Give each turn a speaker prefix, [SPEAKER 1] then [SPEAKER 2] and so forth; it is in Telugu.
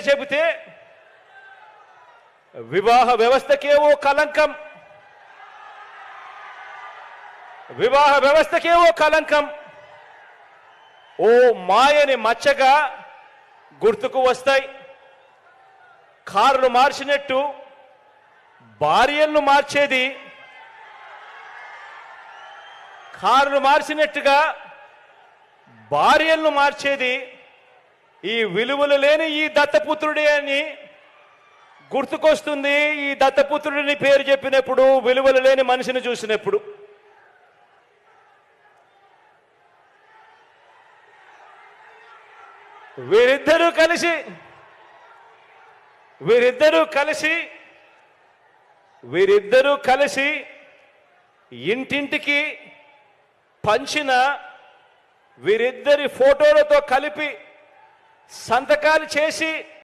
[SPEAKER 1] పేరు చెబితే వివాహ వ్యవస్థకేవో కలంకం, వివాహ వ్యవస్థకేవో కలంకం, ఓ మాయని మచ్చగా గుర్తుకు వస్తాయి. కార్లు మార్చినట్టు భార్యలను మార్చేది, కార్లు మార్చినట్టుగా భార్యలను మార్చేది ఈ విలువలు లేని ఈ దత్తపుత్రుడే అని గుర్తుకొస్తుంది. ఈ దత్తపుత్రుడిని పేరు చెప్పినప్పుడు, విలువలు లేని మనిషిని చూసినప్పుడు. వీరిద్దరూ కలిసి ఇంటింటికి పంచిన వీరిద్దరి ఫోటోలతో కలిపి సంతకాలు చేసి